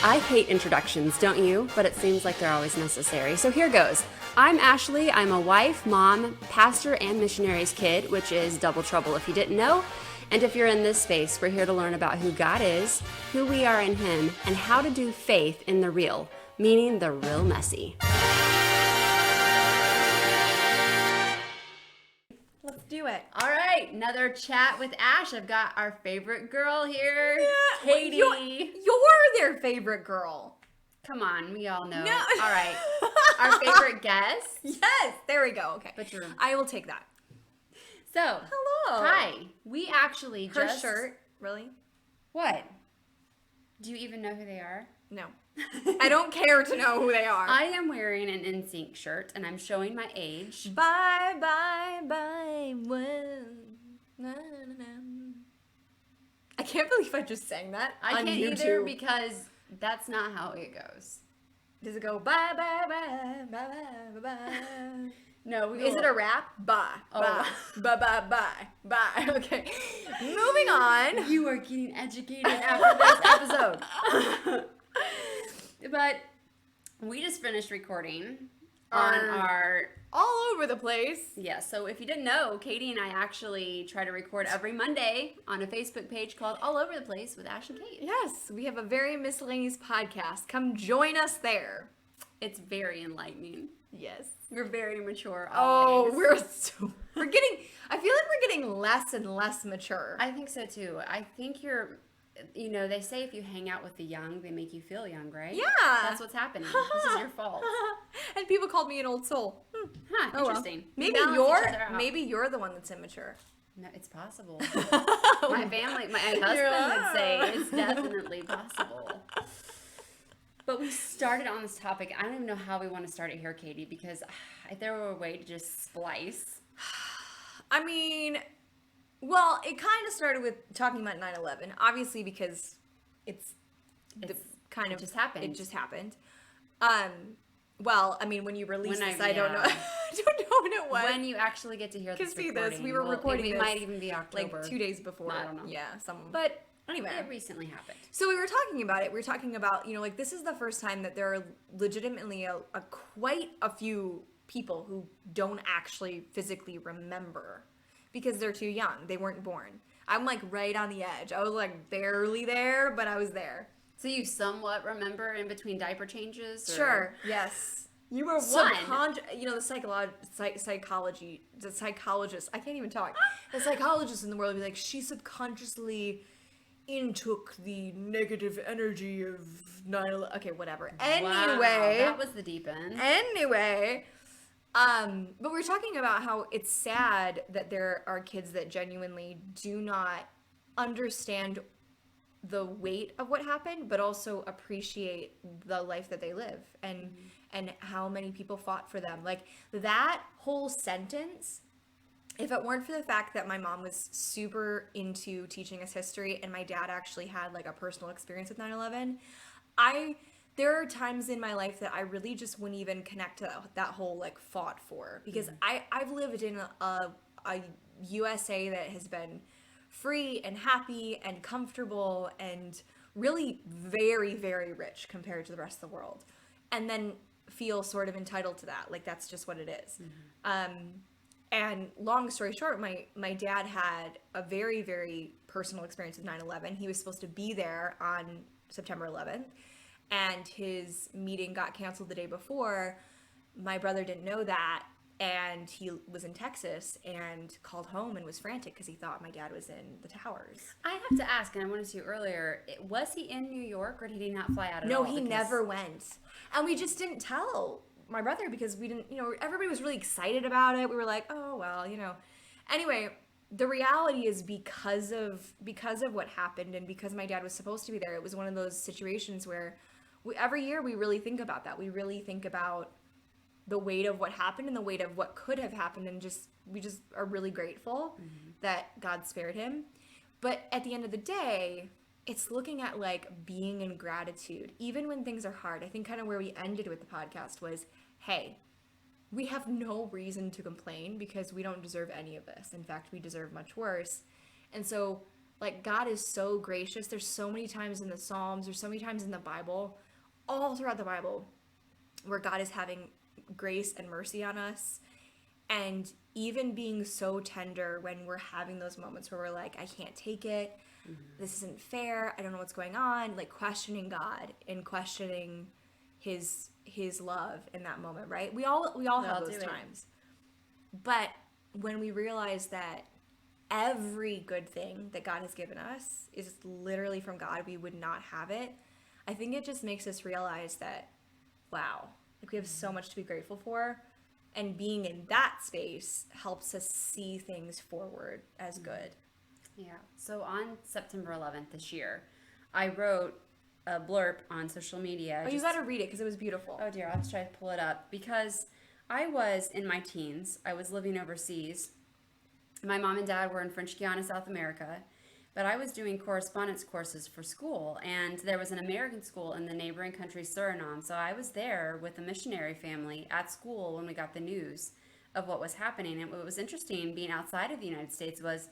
I hate introductions, don't you? But it seems like they're always necessary. So here goes. I'm Ashley. I'm a wife, mom, pastor, and missionary's kid, which is double trouble if you didn't know. And if you're in this space, we're here to learn about who God is, who we are in Him, and how to do faith in the real, meaning the real messy. Let's do it. All right, another chat with Ash. I've got our favorite girl here, Katie. You're their favorite girl. Come on, we all know. No. All right, our favorite guest. Yes, there we go. Okay, But you're... I will take that. So, hello. Hi. We actually Her just... shirt, really? What? Do you even know who they are? No. I don't care to know who they are. I am wearing an NSYNC shirt, and I'm showing my age. Bye, bye, bye. Well, na, na, na. I can't believe I just sang that I on can't YouTube. either because that's not how it goes. Does it go bye, bye, bye, bye, bye, bye, bye? No, we Is it a rap? Bye, bye, bye, bye, bye, bye. Okay. Moving on. You are getting educated after this episode. But we just finished recording on our... all over the place. Yeah, so if you didn't know, Katie and I actually try to record every Monday on a Facebook page called All Over the Place with Ash and Kate. Yes, we have a very miscellaneous podcast. Come join us there. It's very enlightening. Yes. We're very mature Oh, always. we're getting, I feel like we're getting less and less mature. I think so too. I think they say if you hang out with the young, they make you feel young, right? Yeah. That's what's happening. This is your fault. And people called me an old soul. Huh, Oh, well. interesting. We Maybe balance each other out. you're the one that's immature. No, it's possible. My family, my husband would say it's definitely possible. But we started on this topic. I don't even know how we want to start it here, Katie, because if there were a way to just splice. I mean, well, it kind of started with talking about 9/11, obviously because it just happened. It just happened. Well, I mean, when you release this, I don't know. Yeah. I don't know when it was. When you actually get to hear this see recording. this, we were recording It this might even be October. like 2 days before. I don't know. Yeah, But anyway, it recently happened. so we were talking about it. We were talking about, like this is the first time that there are legitimately a quite a few people who don't actually physically remember because they're too young. They weren't born. I'm like right on the edge. I was like barely there, but I was there. So you somewhat remember in between diaper changes? Or? Sure. Yes. You were the psychologist, I can't even talk. The psychologist in the world would be like, she subconsciously intook the negative energy of 9/11. Okay, whatever. Anyway. Wow, that was the deep end. Anyway. But we're talking about how it's sad that there are kids that genuinely do not understand the weight of what happened, but also appreciate the life that they live and how many people fought for them. Like that whole sentence, if it weren't for the fact that my mom was super into teaching us history and my dad actually had like a personal experience with 9/11, there are times in my life that I really just wouldn't even connect to that whole like fought for, because I've lived in a USA that has been free and happy and comfortable and really very, very rich compared to the rest of the world, and then feel sort of entitled to that. Like that's just what it is. And long story short, my dad had a very, very personal experience with 9/11. He was supposed to be there on September 11th, and his meeting got canceled the day before. My brother didn't know that, and he was in Texas and called home and was frantic because he thought my dad was in the towers. I have to ask, and I wanted to earlier, was he in New York or did he not fly out at all? No, he never went. And we just didn't tell my brother because we didn't, everybody was really excited about it. We were like, oh, well, Anyway, the reality is because of what happened and because my dad was supposed to be there, it was one of those situations where every year we really think about that. We really think about the weight of what happened and the weight of what could have happened, and we just are really grateful that God spared him. But at the end of the day, it's looking at like being in gratitude, even when things are hard. I think kind of where we ended with the podcast was, hey, we have no reason to complain because we don't deserve any of this. In fact, we deserve much worse. And so Like, God is so gracious. There's so many times in the Psalms, there's so many times in the Bible, all throughout the Bible, where God is having grace and mercy on us. And even being so tender when we're having those moments where we're like, I can't take it. This isn't fair. I don't know what's going on. Like, questioning God and questioning his love in that moment, right? We all have all those do it. times. But when we realize that every good thing that God has given us is literally from God, we would not have it. I think it just makes us realize that, wow, like we have so much to be grateful for. And being in that space helps us see things forward as good. Yeah. So on September 11th this year, I wrote a blurb on social media. Oh, you got to read it because it was beautiful. Oh dear, I'll have to try to pull it up because I was in my teens. I was living overseas. My mom and dad were in French Guiana, South America, but I was doing correspondence courses for school, and there was an American school in the neighboring country, Suriname. So I was there with a missionary family at school when we got the news of what was happening. And what was interesting being outside of the United States was,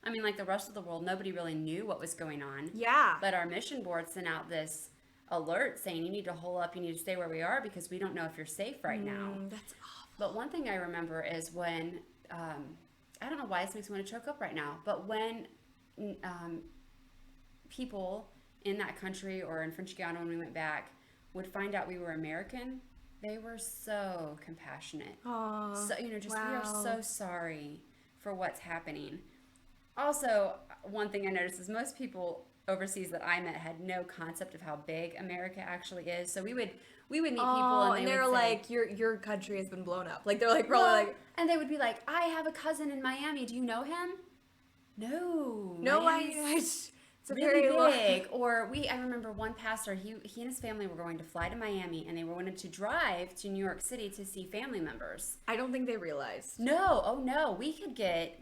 I mean, like the rest of the world, nobody really knew what was going on. Yeah. But our mission board sent out this alert saying you need to hole up, you need to stay where we are because we don't know if you're safe right now. That's awful. But one thing I remember is when, I don't know why this makes me want to choke up right now, but when people in that country or in French Guiana when we went back would find out we were American, they were so compassionate. Aww, So, you know, just we wow. are so sorry for what's happening. Also, one thing I noticed is most people overseas that I met had no concept of how big America actually is. So we would meet people and they're would say, like, your country has been blown up. Like, they're like, probably "Well," like, and they would be like, I have a cousin in Miami. Do you know him? No. no, Miami's it's a really very big. Or I remember one pastor, he and his family were going to fly to Miami and they wanted to drive to New York City to see family members. I don't think they realized. No, oh no, we could get,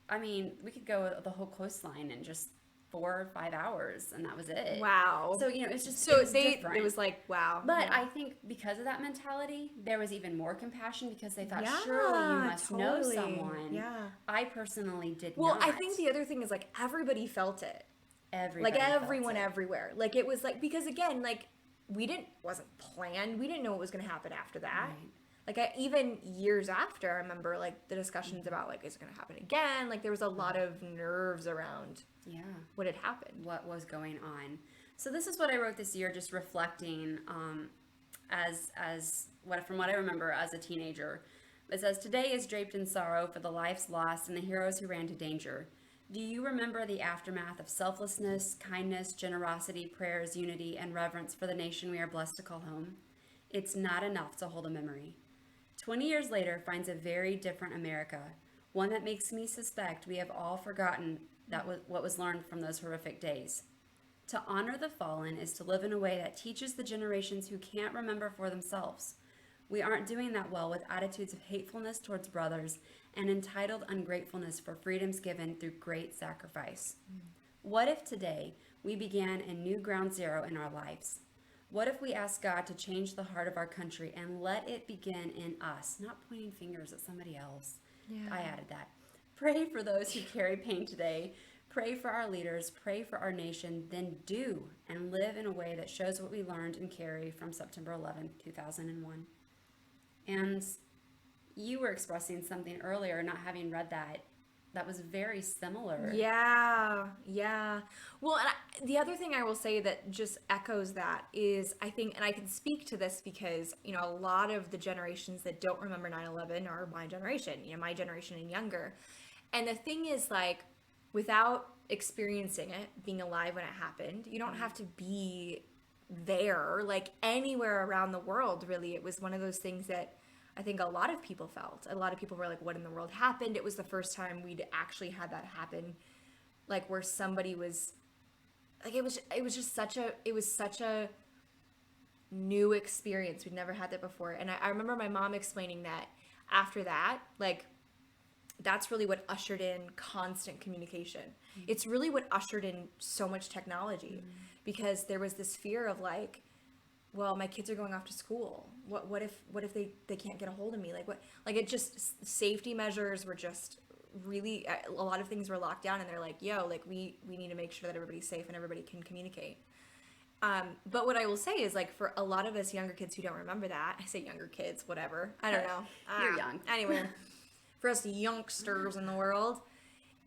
I mean, we could go the whole coastline in just 4 or 5 hours, and that was it. Wow. So, you know, it's just, So it was different. it was like, wow. But yeah. I think because of that mentality, there was even more compassion because they thought, Yeah, surely you must know totally. someone. Yeah. I personally did Well, not. I think the other thing is, like, everybody felt it. Everybody Like, felt everyone it. everywhere. Like, it was like, because again, like, wasn't planned. We didn't know what was going to happen after that. Right. Like, even years after, I remember, like, the discussions about, like, is it going to happen again? Like, there was a lot of nerves around Yeah. what had happened. What was going on. So this is what I wrote this year, just reflecting from what I remember as a teenager. It says, today is draped in sorrow for the lives lost and the heroes who ran to danger. Do you remember the aftermath of selflessness, kindness, generosity, prayers, unity, and reverence for the nation we are blessed to call home? It's not enough to hold a memory. 20 years later finds a very different America, one that makes me suspect we have all forgotten what was learned from those horrific days. To honor the fallen is to live in a way that teaches the generations who can't remember for themselves. We aren't doing that well with attitudes of hatefulness towards brothers and entitled ungratefulness for freedoms given through great sacrifice. What if today we began a new ground zero in our lives? What if we asked God to change the heart of our country and let it begin in us, not pointing fingers at somebody else? Yeah. I added that. Pray for those who carry pain today. Pray for our leaders. Pray for our nation. Then do and live in a way that shows what we learned and carry from September 11th, 2001. And you were expressing something earlier, not having read that was very similar. Yeah, yeah. Well, and the other thing I will say that just echoes that is, I think, and I can speak to this because, you know, a lot of the generations that don't remember 9/11 are my generation, you know, my generation and younger. And the thing is, like, without experiencing it, being alive when it happened, you don't have to be there, like, anywhere around the world, really. It was one of those things that I think a lot of people felt. A lot of people were like, what in the world happened? It was the first time we'd actually had that happen, like, where somebody was, like, it was such a new experience. We'd never had that before. And I remember my mom explaining that after that, like, that's really what ushered in constant communication. Mm-hmm. It's really what ushered in so much technology, because there was this fear of, like, well, my kids are going off to school. What if they can't get a hold of me? Like, what? Like, it just, safety measures were just really, a lot of things were locked down, and they're like, yo, like we need to make sure that everybody's safe and everybody can communicate. But what I will say is, like, for a lot of us younger kids who don't remember that, I say younger kids, whatever, I don't know. You're young. Anyway, for us youngsters in the world,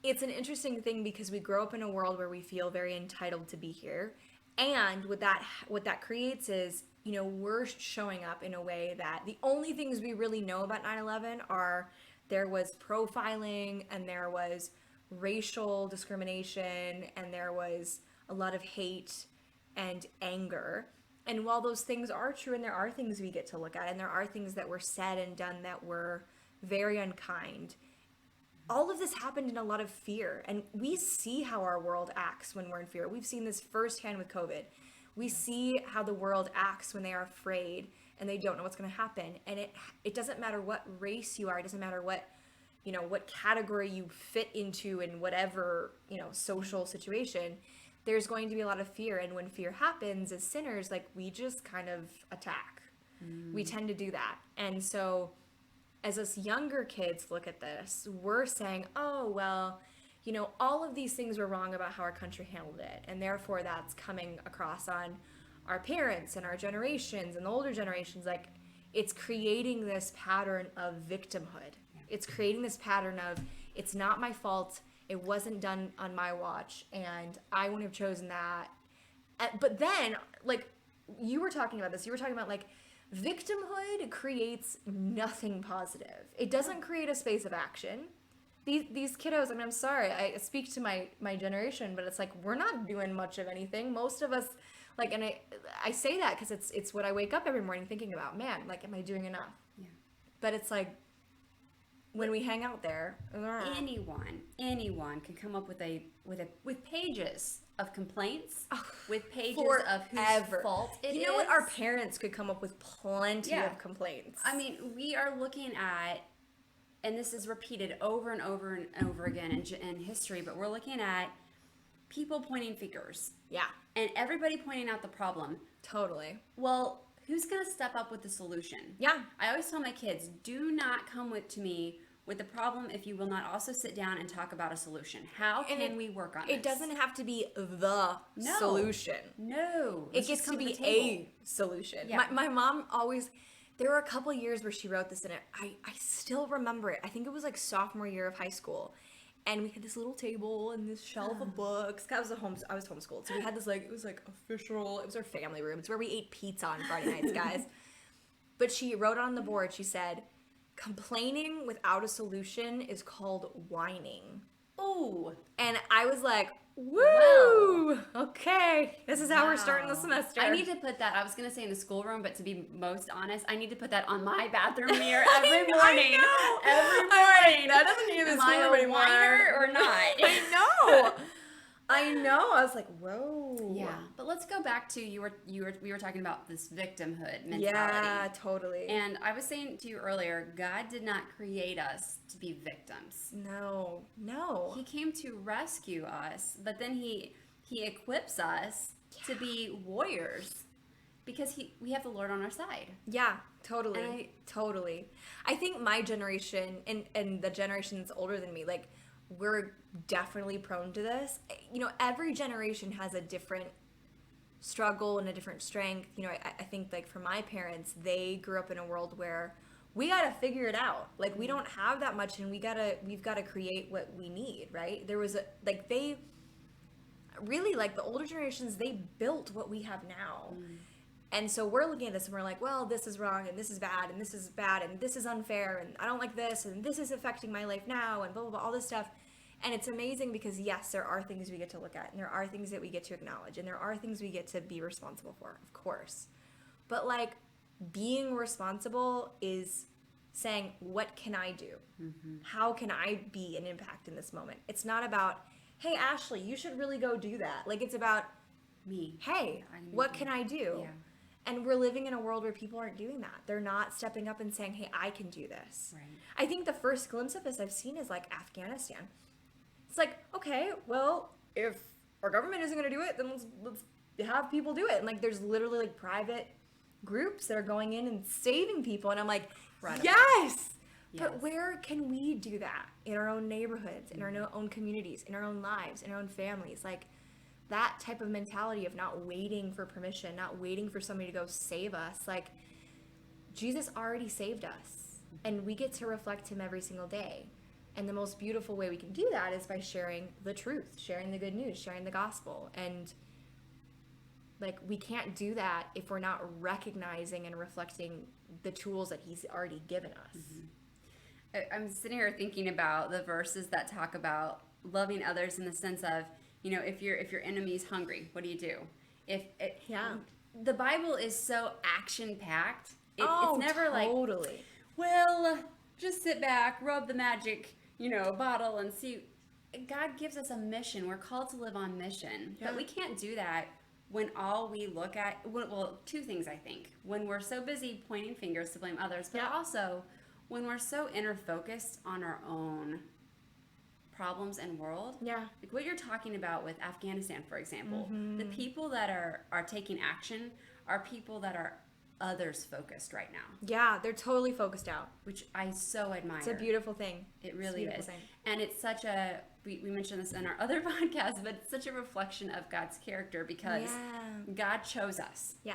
it's an interesting thing because we grow up in a world where we feel very entitled to be here. And what that creates is, you know, we're showing up in a way that the only things we really know about 9/11 are there was profiling and there was racial discrimination and there was a lot of hate and anger. And while those things are true and there are things we get to look at and there are things that were said and done that were very unkind, all of this happened in a lot of fear. And we see how our world acts when we're in fear. We've seen this firsthand with COVID. We see how the world acts when they are afraid and they don't know what's going to happen. And it doesn't matter what race you are. It doesn't matter what, you know, what category you fit into in whatever, you know, social situation. There's going to be a lot of fear. And when fear happens as sinners, like, we just kind of attack. We tend to do that. And so as us younger kids look at this, we're saying, oh, well, you know, all of these things were wrong about how our country handled it. And therefore that's coming across on our parents and our generations and the older generations. Like, it's creating this pattern of victimhood. It's creating this pattern of, it's not my fault. It wasn't done on my watch. And I wouldn't have chosen that. But then, like, you were talking about this. You were talking about, like, victimhood creates nothing positive. It doesn't create a space of action. These kiddos, I mean, I'm sorry, I speak to my generation, but it's like, we're not doing much of anything. Most of us, like, and I say that because it's what I wake up every morning thinking about. Man, like, am I doing enough? Yeah. But it's like, when we hang out there, anyone can come up with pages of complaints, with pages forever. of whose fault it is. You know what? Our parents could come up with plenty of complaints. I mean, we are looking at, and this is repeated over and over and over again in history, but we're looking at people pointing fingers. Yeah. And everybody pointing out the problem. Totally. Well, who's going to step up with the solution? Yeah. I always tell my kids, do not come to me with the problem if you will not also sit down and talk about a solution. How can we work on it? It doesn't have to be the solution. No. It gets to be a solution. Yeah. My mom always, there were a couple years where she wrote this in it. I still remember it. I think it was like sophomore year of high school. And we had this little table and this shelf of books. I was homeschooled. So we had this, like, it was like official, it was our family room. It's where we ate pizza on Friday nights, guys. But she wrote on the board, she said, complaining without a solution is called whining. Ooh. And I was like, woo! Okay, this is how we're starting the semester. I need to put that, I was going to say in the schoolroom, but to be most honest, I need to put that on my bathroom mirror every morning. Every morning. That doesn't need to be in the schoolroom anymore. Whiner or not? I know. I was like, whoa. Yeah. But let's go back to we were talking about this victimhood mentality. Yeah, totally. And I was saying to you earlier, God did not create us to be victims. No. He came to rescue us, but then he equips us to be warriors because we have the Lord on our side. Yeah, totally. Totally. I think my generation and the generations older than me, like, we're definitely prone to this. You know, every generation has a different struggle and a different strength. You know, I think, like, for my parents, they grew up in a world where we got to figure it out. Like, we don't have that much, and we've got to create what we need, right? There was they really, like, the older generations, they built what we have now. And so we're looking at this and we're like, well, this is wrong and this is bad and this is bad and this is unfair and I don't like this and this is affecting my life now and blah, blah, blah, all this stuff. And it's amazing because, yes, there are things we get to look at and there are things that we get to acknowledge and there are things we get to be responsible for, of course. But, like, being responsible is saying, what can I do? How can I be an impact in this moment? It's not about, hey, Ashley, you should really go do that. Like, it's about me. Hey, what can I do? Yeah. And we're living in a world where people aren't doing that. They're not stepping up and saying, hey, I can do this. Right. I think the first glimpse of this I've seen is, like, Afghanistan. It's like, okay, well, if our government isn't going to do it, then let's have people do it. And, like, there's literally, like, private groups that are going in and saving people. And I'm like, yes, But Yes. where can we do that? In our own neighborhoods, in our own communities, in our own lives, in our own families. Like that type of mentality of not waiting for permission, not waiting for somebody to go save us. Like Jesus already saved us, and we get to reflect him every single day. And the most beautiful way we can do that is by sharing the truth, sharing the good news, sharing the gospel. And like we can't do that if we're not recognizing and reflecting the tools that he's already given us. I'm sitting here thinking about the verses that talk about loving others in the sense of, if your enemy's hungry, what do you do? Yeah. The Bible is so action packed. Oh, it's never totally. like, well, just sit back, rub the magic, bottle and see. God gives us a mission. We're called to live on mission, but we can't do that when all we look at, well, two things I think. When we're so busy pointing fingers to blame others, but also when we're so inner focused on our own problems and world. Yeah. Like what you're talking about with Afghanistan, for example, the people that are taking action are people that are others focused right now, Yeah, they're totally focused out. which I so admire. It's a beautiful thing. It really beautiful is. thing. And it's such we mentioned this in our other podcast, but it's such a reflection of God's character because God chose us. Yeah.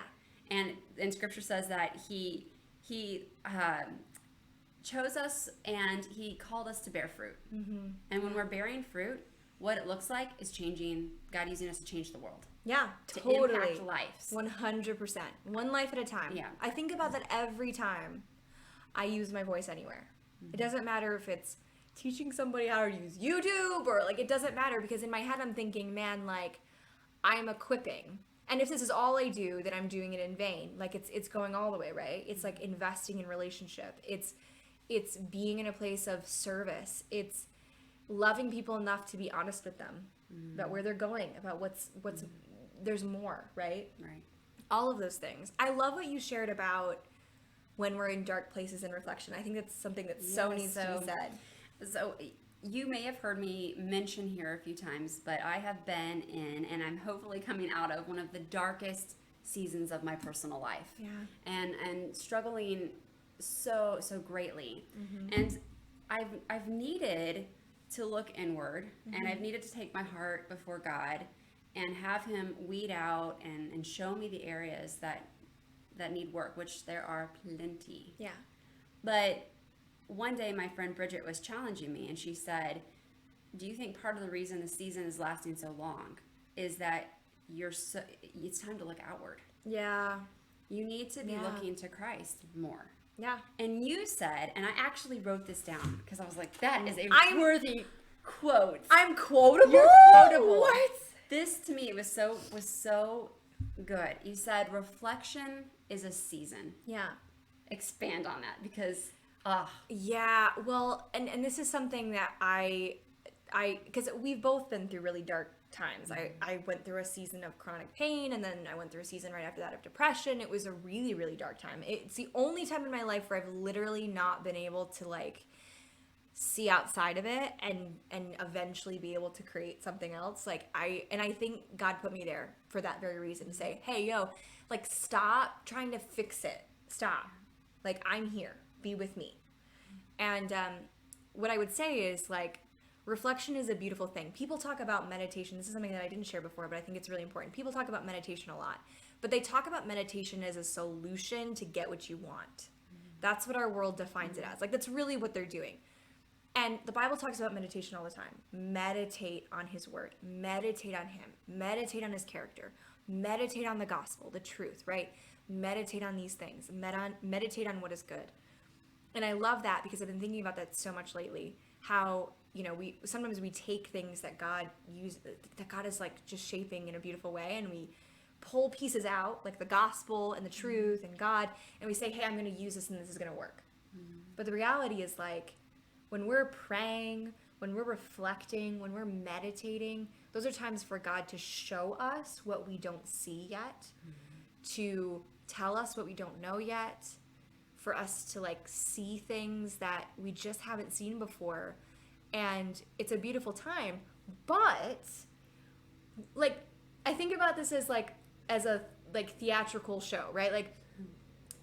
And scripture says that he chose us and he called us to bear fruit. And when we're bearing fruit, what it looks like is changing, God using us to change the world. Yeah, To totally. impact lives. 100%. One life at a time. Yeah. I think about that every time I use my voice anywhere. It doesn't matter if it's teaching somebody how to use YouTube or like it doesn't matter because in my head I'm thinking, man, like I'm equipping. And if this is all I do, then I'm doing it in vain. Like it's going all the way, right? It's like investing in relationship. It's being in a place of service. It's loving people enough to be honest with them about where they're going, about what's there's more, right? Right. All of those things. I love what you shared about when we're in dark places in reflection. I think that's something that so needs to be said. So you may have heard me mention here a few times, but I have been in, and I'm hopefully coming out of, one of the darkest seasons of my personal life. Yeah. And struggling so greatly. And I've needed to look inward, and I've needed to take my heart before God and have him weed out and show me the areas that need work, which there are plenty. Yeah. But one day my friend Bridget was challenging me, and she said, do you think part of the reason the season is lasting so long is that it's time to look outward? Yeah. You need to be looking to Christ more. Yeah. And you said, and I actually wrote this down because I was like, that is a I'm- worthy quote. I'm quotable. You're quotable. What? This to me was so good. You said reflection is a season. Yeah. Expand on that because Yeah. Well, and this is something that I because we've both been through really dark times. I went through a season of chronic pain, and then I went through a season right after that of depression. It was a really, really dark time. It's the only time in my life where I've literally not been able to like see outside of it and eventually be able to create something else. Like I think God put me there for that very reason, to say, hey, yo, like stop trying to fix it. Stop. Like I'm here. Be with me. And what I would say is like reflection is a beautiful thing. People talk about meditation. This is something that I didn't share before, but I think it's really important. People talk about meditation a lot, but they talk about meditation as a solution to get what you want. That's what our world defines it as. Like that's really what they're doing. And the Bible talks about meditation all the time. Meditate on his word. Meditate on him. Meditate on his character. Meditate on the gospel, the truth, right? Meditate on these things. Meditate on what is good. And I love that because I've been thinking about that so much lately. How, we sometimes we take things that God is like just shaping in a beautiful way, and we pull pieces out, like the gospel and the truth and God, and we say, hey, I'm going to use this and this is going to work. But the reality is like, when we're praying, when we're reflecting, when we're meditating, those are times for God to show us what we don't see yet, to tell us what we don't know yet, for us to like see things that we just haven't seen before. And it's a beautiful time. But like, I think about this as a like theatrical show, right? Like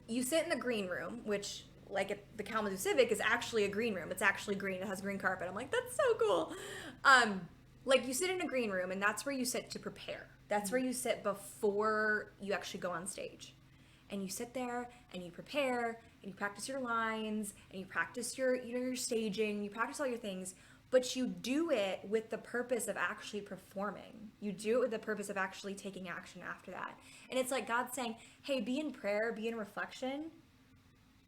you sit in the green room, which like at the Kalamazoo Civic is actually a green room. It's actually green. It has green carpet. I'm like, that's so cool. Like you sit in a green room and that's where you sit to prepare. That's where you sit before you actually go on stage. And you sit there and you prepare and you practice your lines and you practice your, you know, your staging, you practice all your things, but you do it with the purpose of actually performing. You do it with the purpose of actually taking action after that. And it's like God saying, hey, be in prayer, be in reflection,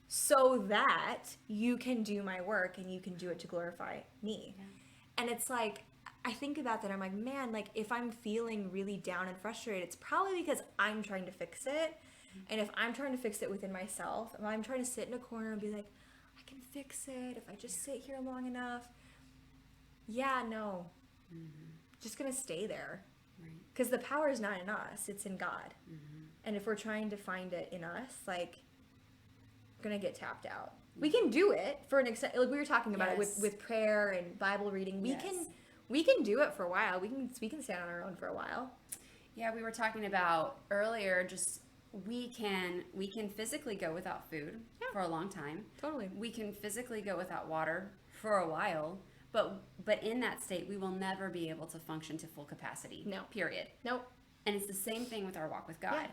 so that you can do my work and you can do it to glorify me. Yeah. And it's like, I think about that, I'm like, man, like if I'm feeling really down and frustrated, it's probably because I'm trying to fix it. And if I'm trying to fix it within myself, if I'm trying to sit in a corner and be like, I can fix it if I just sit here long enough. Yeah, no. Just gonna stay there. Because the power is not in us, it's in God. And if we're trying to find it in us, like, we're gonna get tapped out. We can do it for an extent. Like we were talking about it with prayer and Bible reading. We can do it for a while. We can stand on our own for a while. Yeah, we were talking about earlier just we can physically go without food for a long time. Totally. We can physically go without water for a while, but in that state we will never be able to function to full capacity. No. Period. Nope. And it's the same thing with our walk with God. Yeah.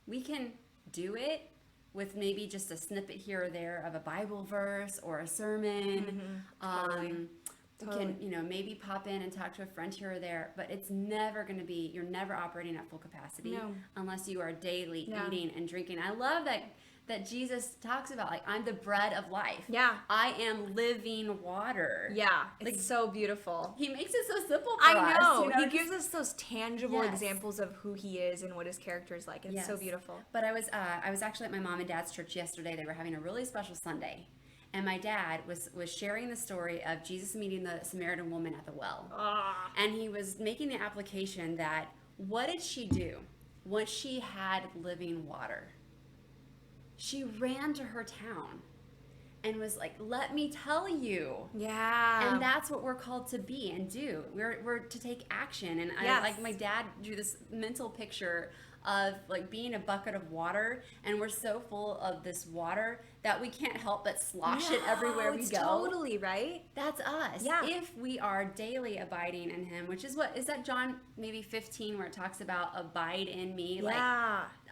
We can do it with maybe just a snippet here or there of a Bible verse or a sermon. Totally. You can, you know, maybe pop in and talk to a friend here or there, but it's never going to be, you're never operating at full capacity unless you are daily eating and drinking. I love that Jesus talks about, like, I'm the bread of life. Yeah. I am living water. Yeah. It's like, so beautiful. He makes it so simple for I us. know. You know? He gives us those tangible examples of who he is and what his character is like. It's so beautiful. But I was actually at my mom and dad's church yesterday. They were having a really special Sunday. And my dad was sharing the story of Jesus meeting the Samaritan woman at the well. And he was making the application that, what did she do once she had living water? She ran to her town and was like, let me tell you. Yeah. And that's what we're called to be and do. We're to take action. And I, like, my dad drew this mental picture of like being a bucket of water, and we're so full of this water that we can't help but slosh it everywhere we go. Totally, right? That's us. Yeah. If we are daily abiding in him, which is what, is that John maybe 15 where it talks about abide in me? Yeah. Like,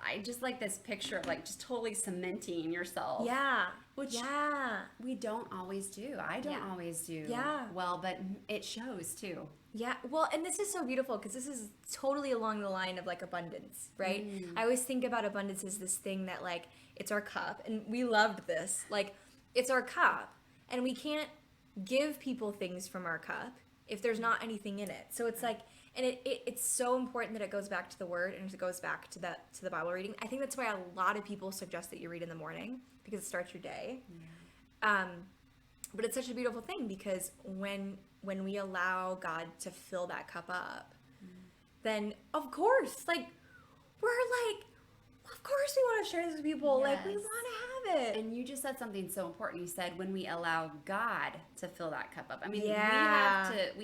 I just like this picture of like just totally cementing yourself. Yeah. Which we don't always do. I don't always do well, but it shows too. Yeah, well, and this is so beautiful because this is totally along the line of like abundance, right? I always think about abundance as this thing that like, it's our cup, and we loved this. Like, it's our cup, and we can't give people things from our cup if there's not anything in it. So it's like, and it's so important that it goes back to the word and it goes back to the Bible reading. I think that's why a lot of people suggest that you read in the morning because it starts your day. But it's such a beautiful thing because when we allow God to fill that cup up, then of course, like, we're like, of course we want to share this with people. Yes. Like, we want to have it. And you just said something so important. You said when we allow God to fill that cup up. I mean, we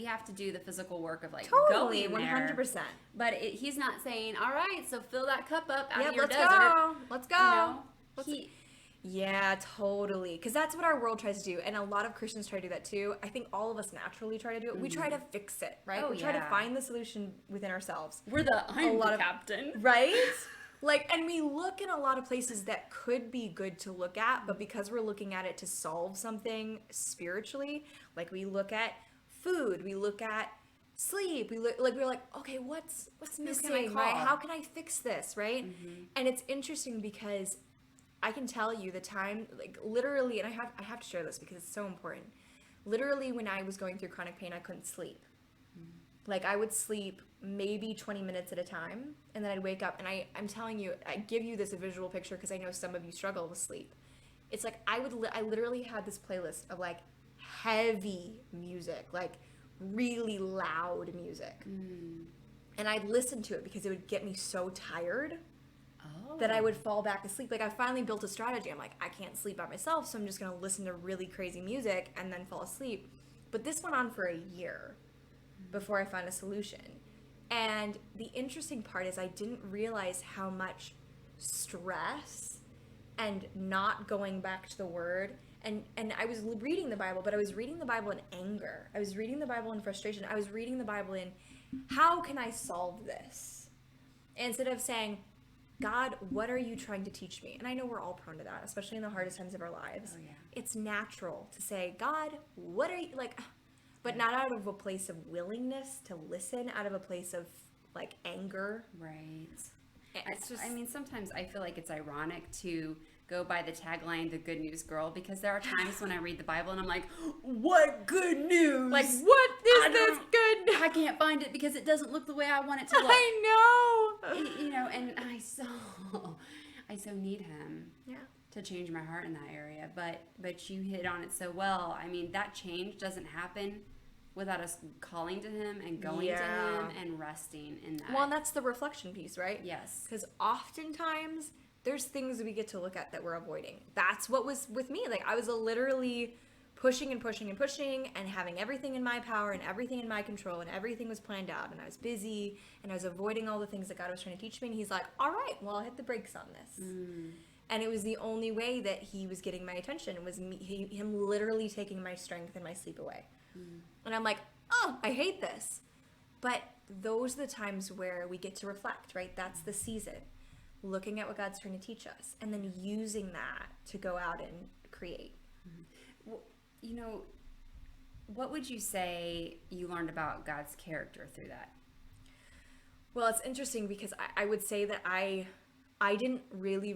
have to do the physical work of like totally, going there. 100%. But he's not saying, all right, so fill that cup up out of your let's desert. go. Let's go. You know, yeah, totally. Because that's what our world tries to do. And a lot of Christians try to do that too. I think all of us naturally try to do it. We try to fix it, right? We try to find the solution within ourselves. I'm the captain. Right? Like, and we look in a lot of places that could be good to look at, but because we're looking at it to solve something spiritually, like we look at food, we look at sleep, we're like, okay, what's missing, right? How can I fix this, right? And it's interesting because I can tell you the time, like literally, and I have to share this because it's so important. Literally, when I was going through chronic pain, I couldn't sleep. Like, I would sleep maybe 20 minutes at a time, and then I'd wake up, and I'm telling you, I give you this a visual picture because I know some of you struggle with sleep. It's like I literally had this playlist of like heavy music, like really loud music, and I'd listen to it because it would get me so tired that I would fall back asleep. Like, I finally built a strategy. I'm like, I can't sleep by myself, so I'm just going to listen to really crazy music and then fall asleep. But this went on for a year before I found a solution. And the interesting part is I didn't realize how much stress and not going back to the word. And I was reading the Bible, but I was reading the Bible in anger. I was reading the Bible in frustration. I was reading the Bible in, how can I solve this? Instead of saying, God, what are you trying to teach me? And I know we're all prone to that, especially in the hardest times of our lives. Oh, yeah. It's natural to say, God, what are you, like, but not out of a place of willingness to listen, out of a place of, like, anger. Right. It's just, I mean, sometimes I feel like it's ironic to go by the tagline, the good news girl, because there are times when I read the Bible and I'm like, what good news? like, what is this good? I can't find it because it doesn't look the way I want it to look. I know. You know, and I so need him. Yeah. To change my heart in that area. But you hit on it so well. I mean, that change doesn't happen without us calling to him and going to him and resting in that. Well, and that's the reflection piece, right? Yes. Because oftentimes there's things we get to look at that we're avoiding. That's what was with me. Like, I was literally pushing and pushing and pushing and having everything in my power and everything in my control and everything was planned out and I was busy and I was avoiding all the things that God was trying to teach me. And he's like, all right, well, I'll hit the brakes on this. And it was the only way that he was getting my attention, was him literally taking my strength and my sleep away. And I'm like, oh, I hate this. But those are the times where we get to reflect, right? That's the season. Looking at what God's trying to teach us and then using that to go out and create. Well, you know, what would you say you learned about God's character through that? Well, it's interesting because I would say that I didn't really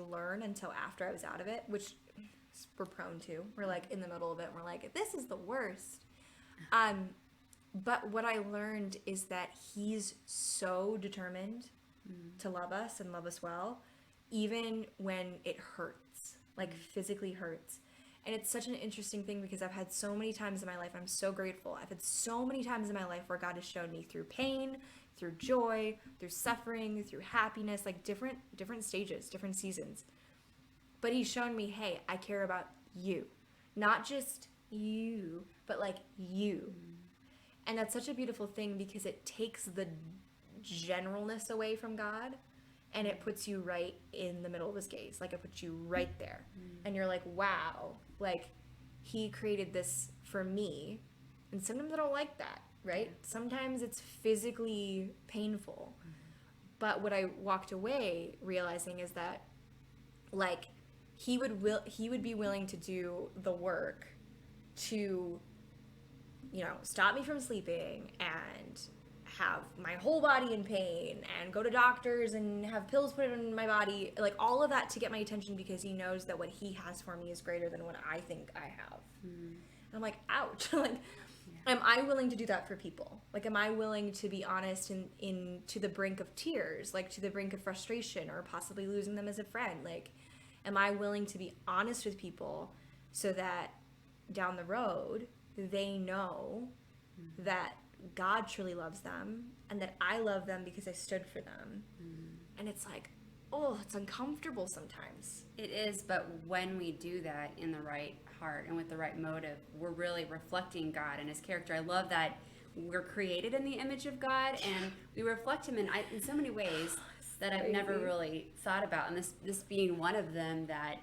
learn until after I was out of it, which we're prone to. We're like in the middle of it and we're like, this is the worst. But what I learned is that he's so determined to love us and love us well, even when it hurts, like physically hurts. And it's such an interesting thing because I've had so many times in my life, I'm so grateful. I've had so many times in my life where God has shown me through pain, through joy, through suffering, through happiness, like different stages, different seasons. But he's shown me, hey, I care about you. Not just you, but like you. And that's such a beautiful thing because it takes the generalness away from God and it puts you right in the middle of his gaze. Like, it puts you right there. And you're like, wow, like, he created this for me. And sometimes I don't like that, right? Sometimes it's physically painful. But what I walked away realizing is that, like, he would be willing to do the work to, you know, stop me from sleeping and have my whole body in pain and go to doctors and have pills put in my body, like all of that to get my attention because he knows that what he has for me is greater than what I think I have. And I'm like, ouch. Like, am I willing to do that for people? Like, am I willing to be honest in to the brink of tears, like to the brink of frustration or possibly losing them as a friend? Like, am I willing to be honest with people so that down the road they know that God truly loves them and that I love them because I stood for them? And it's like, oh, it's uncomfortable sometimes. It is, but when we do that in the right heart and with the right motive, we're really reflecting God and his character. I love that we're created in the image of God and we reflect him in so many ways that I've never really thought about. And this being one of them, that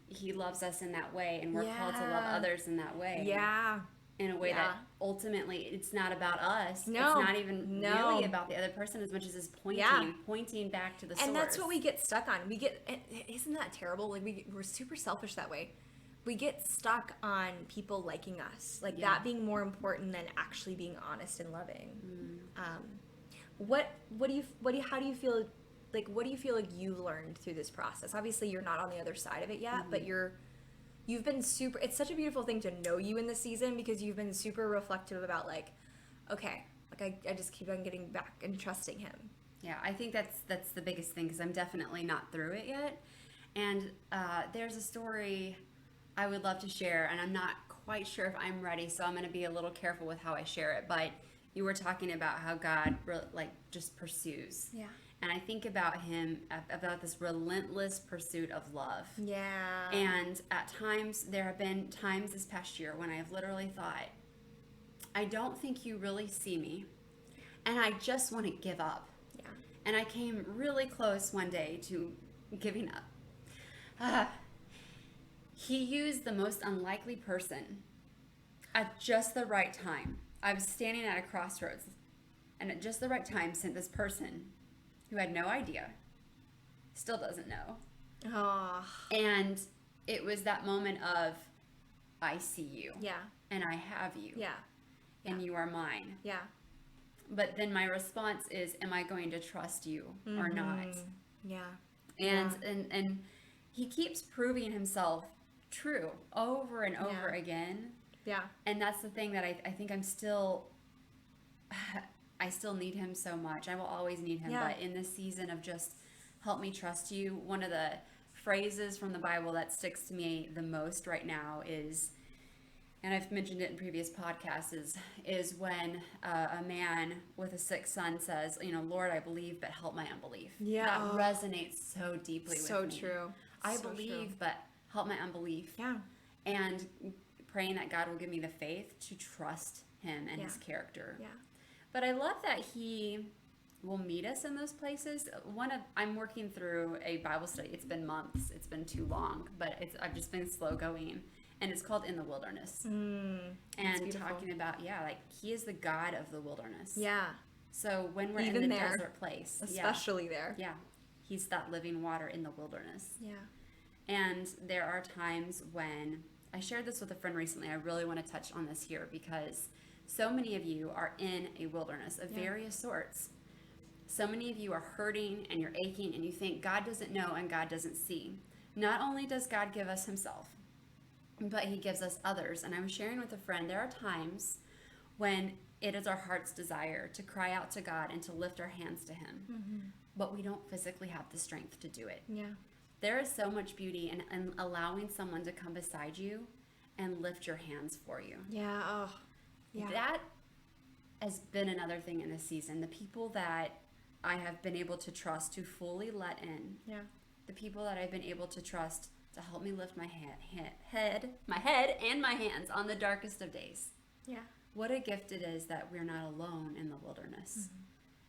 he loves us in that way and we're called to love others in that way. Yeah. In a way that ultimately it's not about us. No. It's not even really about the other person as much as it's pointing back to the source. And that's what we get stuck on. Isn't that terrible? Like, we're super selfish that way. We get stuck on people liking us, like that being more important than actually being honest and loving. How do you feel? Like, what do you feel like you learned through this process? Obviously, you're not on the other side of it yet, but you've been super. It's such a beautiful thing to know you in this season because you've been super reflective about, like, okay, like I just keep on getting back and trusting him. Yeah, I think that's the biggest thing because I'm definitely not through it yet. And there's a story I would love to share, and I'm not quite sure if I'm ready, so I'm going to be a little careful with how I share it. But you were talking about how God just pursues. Yeah. And I think about him, about this relentless pursuit of love. Yeah. And at times, there have been times this past year when I've literally thought, I don't think you really see me, and I just want to give up. Yeah. And I came really close one day to giving up. He used the most unlikely person at just the right time. I was standing at a crossroads, and at just the right time sent this person who had no idea, still doesn't know. Oh. And it was that moment of, I see you. Yeah. And I have you. Yeah. And you are mine. Yeah. But then my response is, am I going to trust you or not? Yeah. And he keeps proving himself true over and over again. Yeah. And that's the thing that I think I still need him so much. I will always need him. But in this season of just help me trust you, one of the phrases from the Bible that sticks to me the most right now is, and I've mentioned it in previous podcasts, is when a man with a sick son says, Lord, I believe, but help my unbelief. Yeah. That resonates so deeply with me. So true. I believe, but help my unbelief. Yeah. And praying that God will give me the faith to trust him and his character. Yeah. But I love that he will meet us in those places. I'm working through a Bible study. It's been months. It's been too long, but I've just been slow going. And it's called In the Wilderness. And talking about, he is the God of the wilderness. Yeah. So when we're Even in the there, desert place. Especially there. Yeah. He's that living water in the wilderness. Yeah. And there are times when, I shared this with a friend recently, I really want to touch on this here because so many of you are in a wilderness of various sorts. So many of you are hurting and you're aching and you think God doesn't know and God doesn't see. Not only does God give us himself, but he gives us others. And I was sharing with a friend, there are times when it is our heart's desire to cry out to God and to lift our hands to him, but we don't physically have the strength to do it. Yeah. There is so much beauty in allowing someone to come beside you and lift your hands for you. Yeah. Oh, yeah. That has been another thing in this season. The people that I have been able to trust to fully let in. Yeah. The people that I've been able to trust to help me lift my head and my hands on the darkest of days. Yeah. What a gift it is that we're not alone in the wilderness.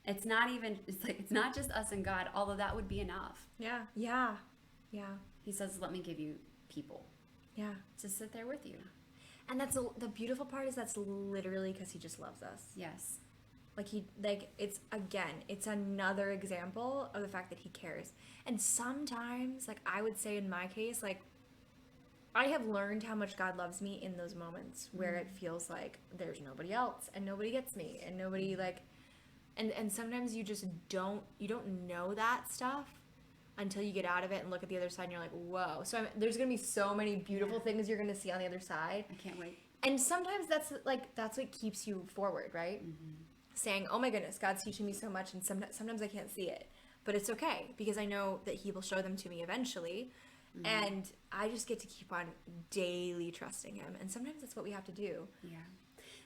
It's not just us and God, although that would be enough. Yeah. Yeah. Yeah. He says, let me give you people. Yeah. To sit there with you. And the beautiful part is that's literally because he just loves us. Yes. It's another example of the fact that he cares. And sometimes, I would say in my case, I have learned how much God loves me in those moments where it feels like there's nobody else and nobody gets me and nobody and sometimes you just don't know that stuff until you get out of it and look at the other side and you're like, whoa. So there's going to be so many beautiful things you're going to see on the other side. I can't wait. And sometimes that's what keeps you forward, right? Saying, oh my goodness, God's teaching me so much and sometimes I can't see it. But it's okay because I know that he will show them to me eventually. And I just get to keep on daily trusting him. And sometimes that's what we have to do. Yeah.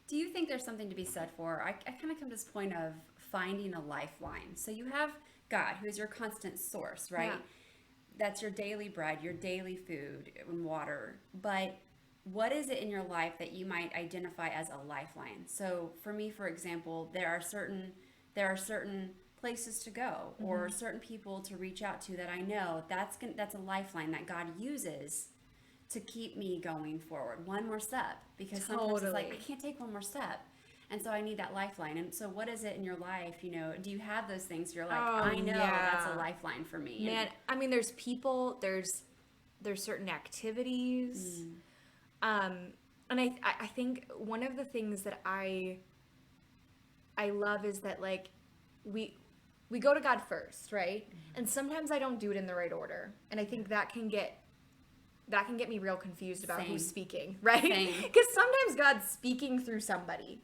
Do you think there's something to be said for, I kind of come to this point of finding a lifeline. So you have God, who is your constant source, right? Yeah. That's your daily bread, your daily food and water. But what is it in your life that you might identify as a lifeline? So for me, for example, there are certain places to go or certain people to reach out to that I know that's a lifeline that God uses to keep me going forward one more step, because sometimes it's like I can't take one more step, and so I need that lifeline. And so what is it in your life, do you have those things you're like, I know that's a lifeline for me? Man, I mean, there's people, there's certain activities, and I think one of the things that I love is that we go to God first, right? And sometimes I don't do it in the right order. And I think that can get me real confused about who's speaking, right? Because sometimes God's speaking through somebody,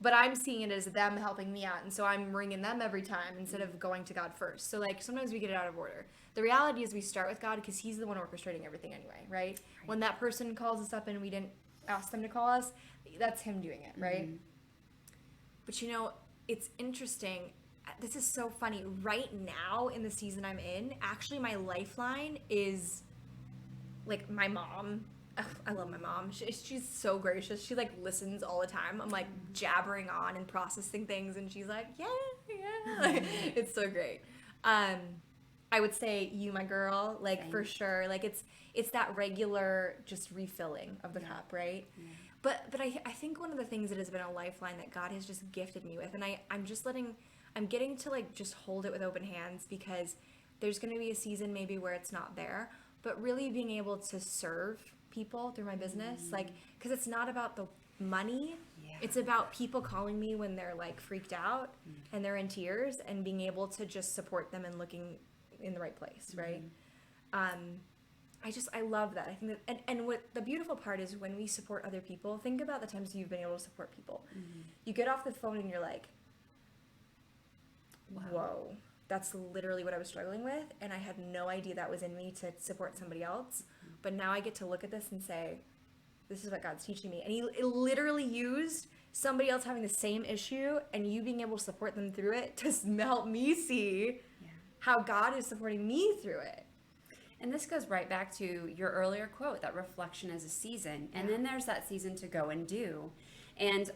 but I'm seeing it as them helping me out. And so I'm ringing them every time instead of going to God first. So sometimes we get it out of order. The reality is we start with God because he's the one orchestrating everything anyway, right? When that person calls us up and we didn't ask them to call us, that's him doing it, right? But it's interesting. This is so funny. Right now in the season I'm in, actually my lifeline is my mom. Ugh, I love my mom. She's so gracious. She listens all the time. I'm jabbering on and processing things and she's like, yeah. It's so great. I I would say you, my girl, like Same. for sure. Like it's that regular just refilling of the cup, right? Yeah. But I think one of the things that has been a lifeline that God has just gifted me with, and I'm getting to like just hold it with open hands, because there's going to be a season maybe where it's not there, but really being able to serve people through my business, like, because it's not about the money. Yeah. It's about people calling me when they're like freaked out and they're in tears, and being able to just support them and looking in the right place, right? I love that. I think that, and what the beautiful part is, when we support other people, think about the times you've been able to support people. You get off the phone and you're like, Wow. whoa, that's literally what I was struggling with, and I had no idea that was in me to support somebody else. But now I get to look at this and say, this is what God's teaching me. And he literally used somebody else having the same issue and you being able to support them through it to help me see how God is supporting me through it. And this goes right back to your earlier quote, that reflection is a season. And then there's that season to go and do. And,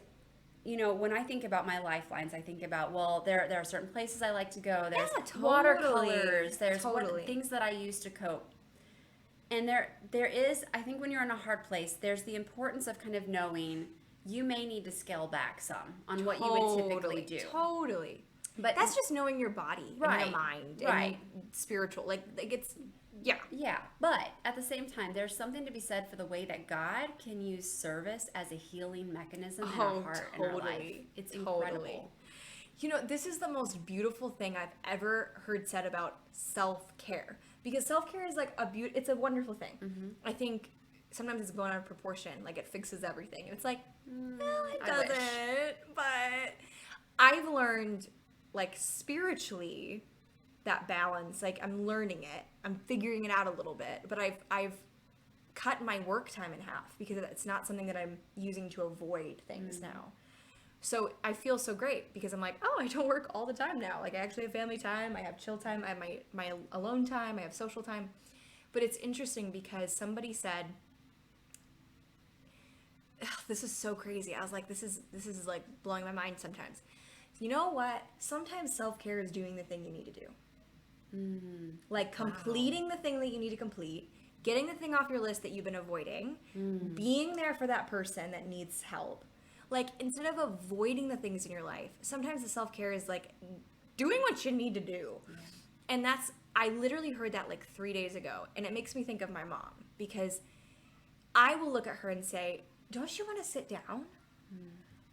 you know, when I think about my lifelines, I think about, well, there are certain places I like to go. There's watercolors. There's things that I use to cope. And there is, I think when you're in a hard place, there's the importance of kind of knowing you may need to scale back some on what you would typically do. Totally. But that's just knowing your body and your mind and spiritual. Like it's, Yeah, but at the same time, there's something to be said for the way that God can use service as a healing mechanism in our heart and our life. It's incredible. You know, this is the most beautiful thing I've ever heard said about self-care. Because self-care is like it's a wonderful thing. I think sometimes it's blown out of proportion. Like it fixes everything. And it's like, no, it doesn't. But I've learned, like, spiritually, that balance. Like, I'm learning it. I'm figuring it out a little bit. But I've cut my work time in half, because it's not something that I'm using to avoid things now. So I feel so great, because I'm like, oh, I don't work all the time now. Like, I actually have family time, I have chill time, I have my alone time, I have social time. But it's interesting because somebody said, this is so crazy. I was like, this is like blowing my mind sometimes. You know what? Sometimes self-care is doing the thing you need to do. Like completing the thing that you need to complete, getting the thing off your list that you've been avoiding, being there for that person that needs help. Like, instead of avoiding the things in your life, sometimes the self-care is like doing what you need to do. And I literally heard that like 3 days ago, and it makes me think of my mom, because I will look at her and say, don't you want to sit down?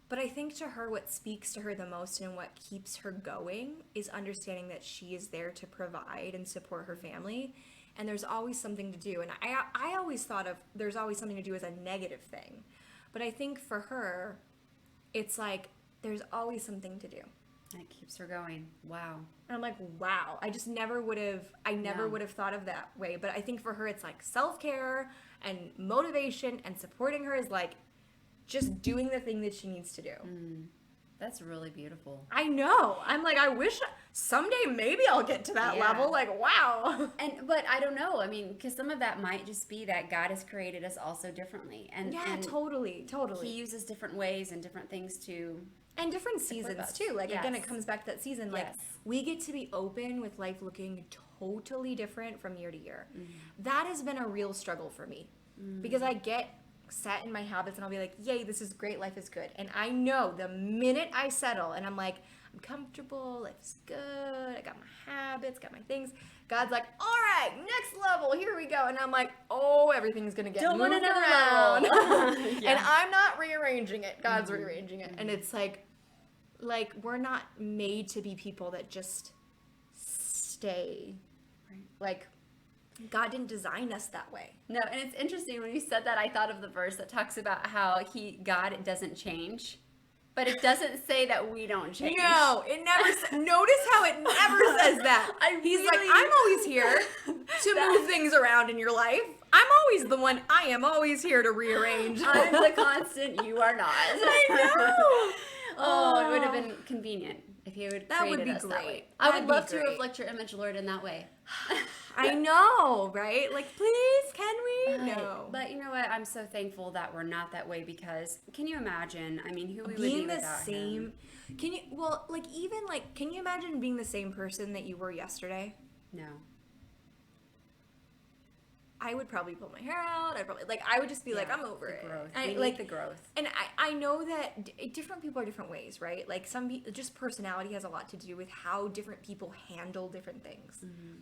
But I think to her, what speaks to her the most and what keeps her going is understanding that she is there to provide and support her family. And there's always something to do. And I always thought of there's always something to do as a negative thing. But I think for her, it's like there's always something to do. And it keeps her going. Wow. And I'm like, wow. I just never would have thought of that way. But I think for her, it's like self-care and motivation, and supporting her is like just doing the thing that she needs to do. That's really beautiful. I know. I'm like, I wish someday maybe I'll get to that level. Like, wow. But I don't know. I mean, because some of that might just be that God has created us also differently. And totally. He uses different ways and different things to... And different seasons too. Like, again, it comes back to that season. Like, we get to be open with life looking totally different from year to year. That has been a real struggle for me. Because I get set in my habits and I'll be like, yay, this is great, life is good. And I know the minute I settle and I'm like, I'm comfortable, life's good, I got my habits, got my things, God's like, all right, next level, here we go. And I'm like, oh, everything's gonna get moved around. And I'm not rearranging it, God's rearranging it. And it's like we're not made to be people that just stay. Like, God didn't design us that way. No, and it's interesting when you said that, I thought of the verse that talks about how God doesn't change, but it doesn't say that we don't change. No, it never notice how it never says that. He's like, I'm always here to move things around in your life. I'm always the one. I am always here to rearrange. I'm the constant. You are not. I know. Oh, it would have been convenient if he would created us that way. I would love to reflect your image, Lord, in that way. I know, right? Like, please, can we? No. But you know what? I'm so thankful that we're not that way, because can you imagine? I mean, who we would be without him? Can you, well, like, even, like, can you imagine being the same person that you were yesterday? No. I would probably pull my hair out. I would just be like, I'm over it. Growth. And We need the growth. And I know that different people are different ways, right? Like some people, just personality has a lot to do with how different people handle different things. Mm-hmm.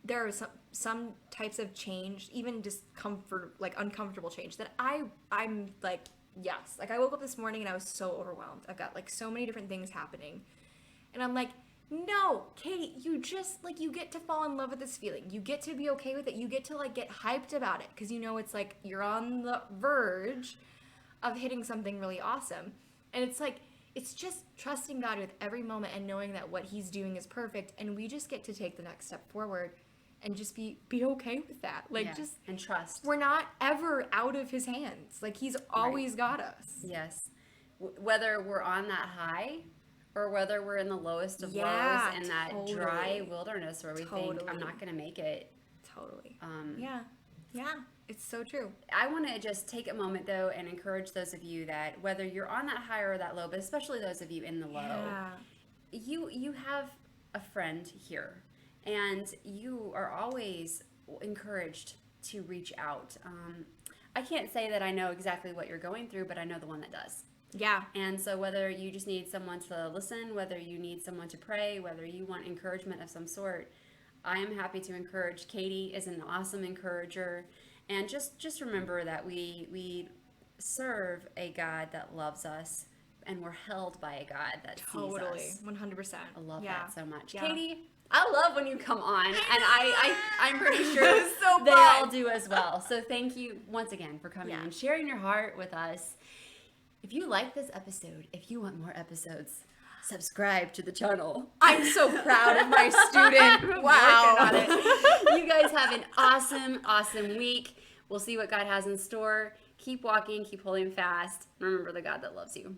There are some types of change, even discomfort, like uncomfortable change, that I'm like, yes. Like I woke up this morning and I was so overwhelmed. I've got like so many different things happening. And I'm like, no, Katie, you just, like, you get to fall in love with this feeling. You get to be okay with it. You get to, like, get hyped about it. Because you know it's, like, you're on the verge of hitting something really awesome. And it's, like, it's just trusting God with every moment and knowing that what he's doing is perfect. And we just get to take the next step forward and just be okay with that. Like, just... And trust. We're not ever out of his hands. Like, he's always got us. Yes. Whether we're on that high... or whether we're in the lowest of lows in that dry wilderness where we think, I'm not going to make it. Totally. Yeah, it's so true. I want to just take a moment, though, and encourage those of you that whether you're on that high or that low, but especially those of you in the low, you have a friend here, and you are always encouraged to reach out. I can't say that I know exactly what you're going through, but I know the one that does. Yeah. And so whether you just need someone to listen, whether you need someone to pray, whether you want encouragement of some sort, I am happy to encourage. Katie is an awesome encourager. And just remember that we serve a God that loves us, and we're held by a God that sees us. 100%. I love that so much. Yeah. Katie, I love when you come on, and I'm pretty sure so they all do as well. So thank you once again for coming and sharing your heart with us. If you like this episode, if you want more episodes, subscribe to the channel. I'm so proud of my student. Wow. Working on it. You guys have an awesome week. We'll see what God has in store. Keep walking, keep holding fast. Remember the God that loves you.